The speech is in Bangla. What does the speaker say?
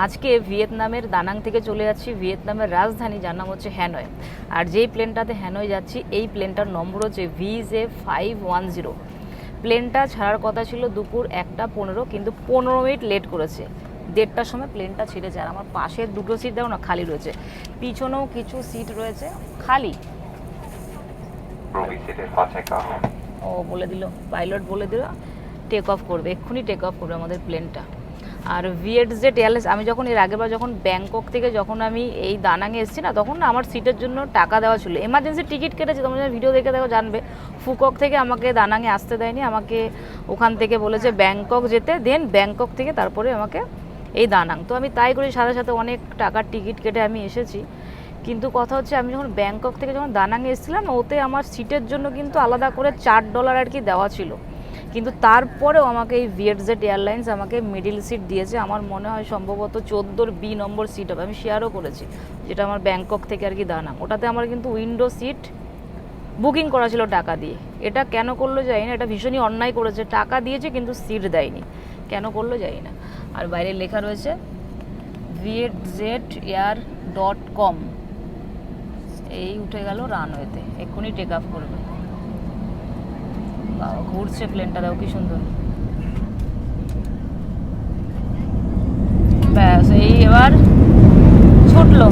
আজকে ভিয়েতনামের দানাং থেকে চলে যাচ্ছি ভিয়েতনামের রাজধানী, যার নাম হচ্ছে হ্যানয়। আর যেই প্লেনটাতে হ্যানয় যাচ্ছি, এই প্লেনটার নম্বর হচ্ছে VJ510। প্লেনটা ছাড়ার কথা ছিল দুপুর 1:15, কিন্তু 15 মিনিট লেট করেছে। 1:30টার সময় প্লেনটা ছেড়েছে। আর আমার পাশের দুটো সিট দেখো না, খালি রয়েছে। পিছনেও কিছু সিট রয়েছে খালি। ও বলে দিল, পাইলট বলে দিল টেক অফ করবে, এক্ষুনি টেক অফ করবে আমাদের প্লেনটা। আর ভিয়েটজেট এয়ারলাইন্স, আমি যখন এর আগেরবার যখন ব্যাংকক থেকে যখন আমি এই দানাঙে এসেছি না, তখন না আমার সিটের জন্য টাকা দেওয়া ছিল, এমার্জেন্সি টিকিট কেটেছি, তোমরা ভিডিও দেখে দেখো জানবে। ফুকক থেকে আমাকে দানাঙে আসতে দেয়নি, আমাকে ওখান থেকে বলেছে ব্যাংকক যেতে, দেন ব্যাংকক থেকে তারপরে আমাকে এই দানাং। তো আমি তাই করি, সাথে সাথে অনেক টাকার টিকিট কেটে আমি এসেছি। কিন্তু কথা হচ্ছে, আমি যখন ব্যাংকক থেকে যখন দানাঙে এসেছিলাম, ওতে আমার সিটের জন্য কিন্তু আলাদা করে $4 আর কি দেওয়া ছিল। কিন্তু তারপরেও আমাকে এই ভিয়েটজেট এয়ারলাইন্স আমাকে মিডিল সিট দিয়েছে। আমার মনে হয় সম্ভবত 14 B নম্বর সিট হবে, আমি শেয়ারও করেছি, যেটা আমার ব্যাংকক থেকে আর কি দানাং। ওটাতে আমার কিন্তু উইন্ডো সিট বুকিং করা ছিল টাকা দিয়ে। এটা কেন করলো জানি না, এটা ভীষণই অন্যায় করেছে। টাকা দিয়েছে কিন্তু সিট দেয়নি, কেন করলো জানি না। আর বাইরে লেখা রয়েছে vietjetair.com। এই উঠে গেল রানওয়েতে, এক্ষুনি টেক অফ করবে। ঘুরছে প্লেনটা, দেখো কি সুন্দর। ব্যাস এই এবার ছুটলো।